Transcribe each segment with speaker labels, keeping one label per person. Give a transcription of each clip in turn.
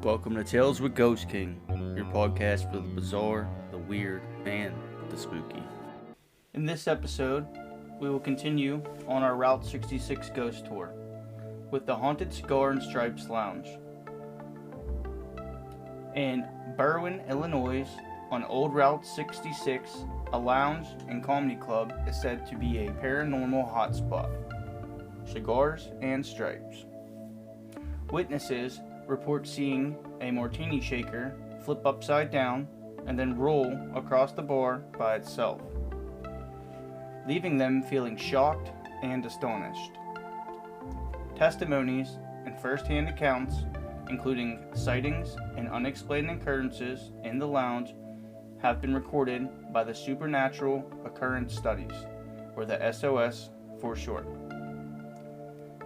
Speaker 1: Welcome to Tales with Ghost King, your podcast for the bizarre, the weird, and the spooky. In this episode, we will continue on our Route 66 ghost tour with the haunted Cigars and Stripes Lounge. In Berwyn, Illinois, on Old Route 66, a lounge and comedy club is said to be a paranormal hotspot. Cigars and Stripes. Witnesses report seeing a martini shaker flip upside down and then roll across the bar by itself, leaving them feeling shocked and astonished. Testimonies and first-hand accounts, including sightings and unexplained occurrences in the lounge, have been recorded by the Supernatural Occurrence Studies, or the SOS for short.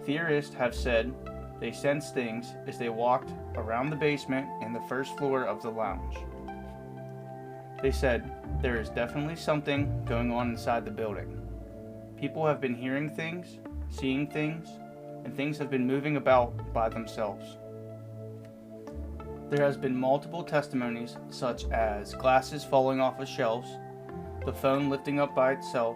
Speaker 1: Theorists have said they sensed things as they walked around the basement and the first floor of the lounge. They said there is definitely something going on inside the building. People have been hearing things, seeing things, and things have been moving about by themselves. There has been multiple testimonies such as glasses falling off of shelves, the phone lifting up by itself,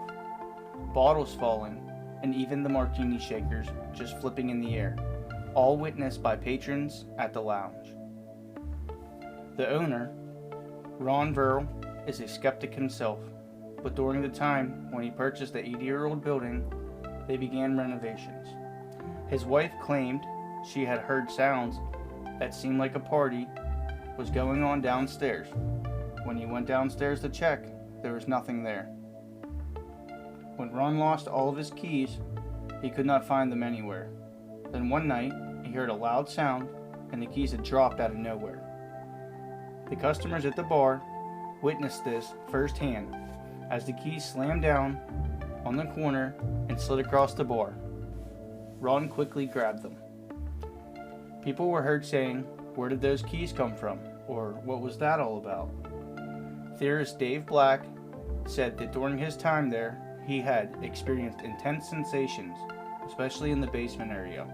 Speaker 1: bottles falling, and even the martini shakers just flipping in the air, all witnessed by patrons at the lounge. The owner, Ron Verl, is a skeptic himself, but during the time when he purchased the 80-year-old building, they began renovations. His wife claimed she had heard sounds that seemed like a party was going on downstairs. When he went downstairs to check, there was nothing there. When Ron lost all of his keys, he could not find them anywhere. Then one night, he heard a loud sound and the keys had dropped out of nowhere. The customers at the bar witnessed this firsthand as the keys slammed down on the corner and slid across the bar. Ron quickly grabbed them. People were heard saying, "Where did those keys come from?" or "What was that all about?" Theorist Dave Black said that during his time there, he had experienced intense sensations, especially in the basement area.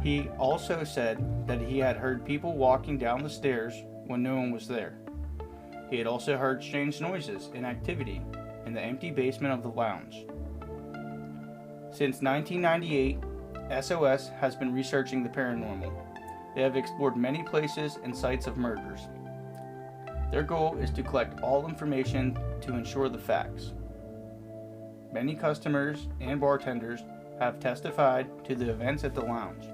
Speaker 1: He also said that he had heard people walking down the stairs when no one was there. He had also heard strange noises and activity in the empty basement of the lounge. Since 1998, SOS has been researching the paranormal. They have explored many places and sites of murders. Their goal is to collect all information to ensure the facts. Many customers and bartenders have testified to the events at the lounge.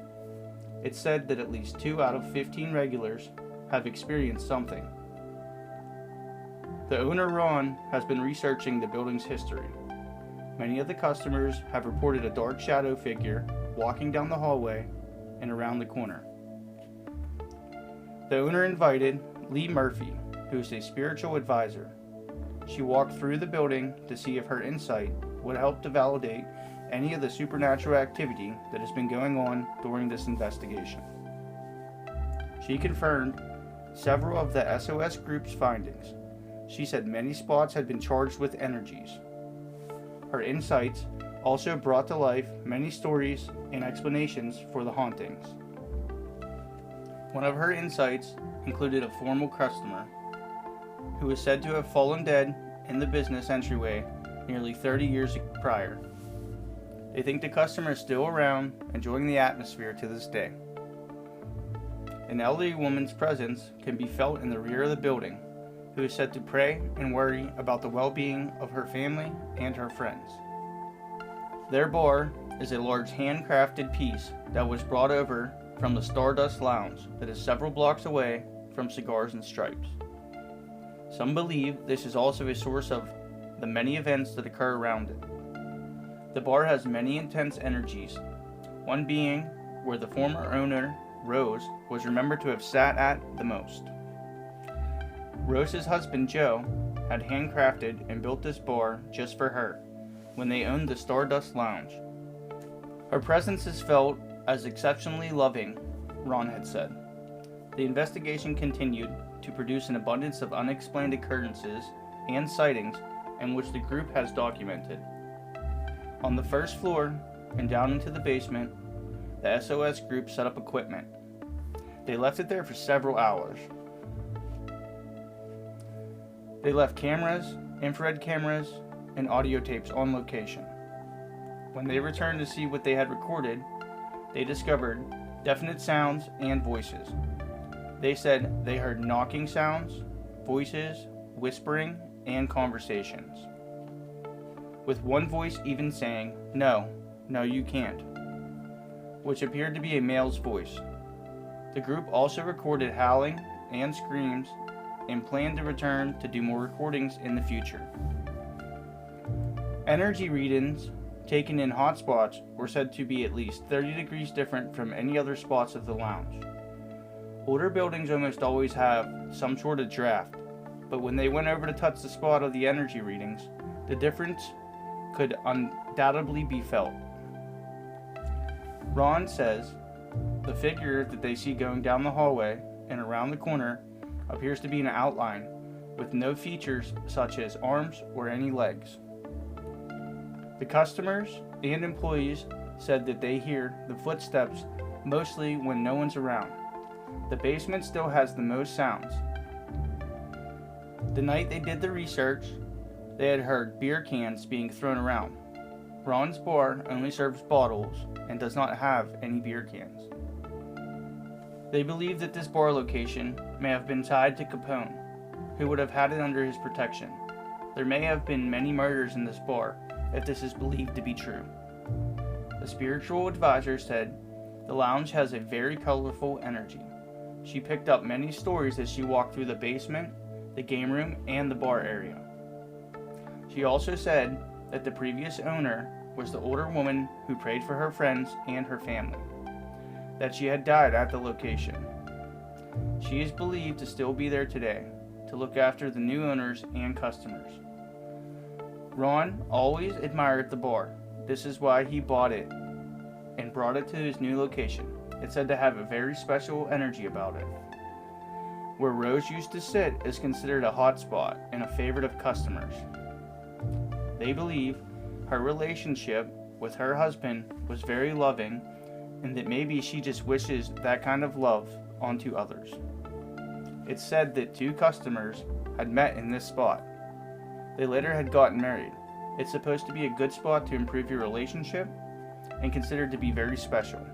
Speaker 1: It's said that at least 2 out of 15 regulars have experienced something. The owner, Ron, has been researching the building's history. Many of the customers have reported a dark shadow figure walking down the hallway and around the corner. The owner invited Lee Murphy, who is a spiritual advisor. She walked through the building to see if her insight would help to validate any of the supernatural activity that has been going on during this investigation. She confirmed several of the SOS group's findings. She said many spots had been charged with energies. Her insights also brought to life many stories and explanations for the hauntings. One of her insights included a former customer who was said to have fallen dead in the business entryway nearly 30 years prior. They think the customer is still around, enjoying the atmosphere to this day. An elderly woman's presence can be felt in the rear of the building, who is said to pray and worry about the well-being of her family and her friends. Their bar is a large handcrafted piece that was brought over from the Stardust Lounge that is several blocks away from Cigars and Stripes. Some believe this is also a source of the many events that occur around it. The bar has many intense energies, one being where the former owner, Rose, was remembered to have sat at the most. Rose's husband, Joe, had handcrafted and built this bar just for her when they owned the Stardust Lounge. Her presence is felt as exceptionally loving, Ron had said. The investigation continued to produce an abundance of unexplained occurrences and sightings in which the group has documented. On the first floor and down into the basement, the SOS group set up equipment. They left it there for several hours. They left cameras, infrared cameras, and audio tapes on location. When they returned to see what they had recorded, they discovered definite sounds and voices. They said they heard knocking sounds, voices, whispering, and conversations, with one voice even saying, "No, no you can't," which appeared to be a male's voice. The group also recorded howling and screams and planned to return to do more recordings in the future. Energy readings taken in hot spots were said to be at least 30 degrees different from any other spots of the lounge. Older buildings almost always have some sort of draft, but when they went over to touch the spot of the energy readings, the difference could undoubtedly be felt. Ron says the figure that they see going down the hallway and around the corner appears to be an outline with no features such as arms or any legs. The customers and employees said that they hear the footsteps mostly when no one's around. The basement still has the most sounds. The night they did the research, they had heard beer cans being thrown around. Ron's bar only serves bottles and does not have any beer cans. They believe that this bar location may have been tied to Capone, who would have had it under his protection. There may have been many murders in this bar if this is believed to be true. The spiritual advisor said the lounge has a very colorful energy. She picked up many stories as she walked through the basement, the game room, and the bar area. She also said that the previous owner was the older woman who prayed for her friends and her family, that she had died at the location. She is believed to still be there today to look after the new owners and customers. Ron always admired the bar. This is why he bought it and brought it to his new location. It's said to have a very special energy about it. Where Rose used to sit is considered a hot spot and a favorite of customers. They believe her relationship with her husband was very loving and that maybe she just wishes that kind of love onto others. It's said that two customers had met in this spot. They later had gotten married. It's supposed to be a good spot to improve your relationship and considered to be very special.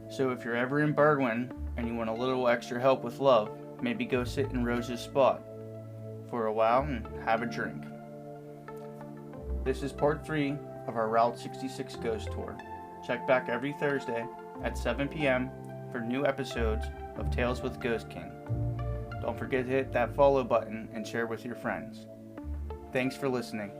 Speaker 1: So if you're ever in Berwyn and you want a little extra help with love, maybe go sit in Rose's spot for a while and have a drink. This is part 3 of our Route 66 Ghost Tour. Check back every Thursday at 7 p.m. for new episodes of Tales with Ghost King. Don't forget to hit that follow button and share with your friends. Thanks for listening.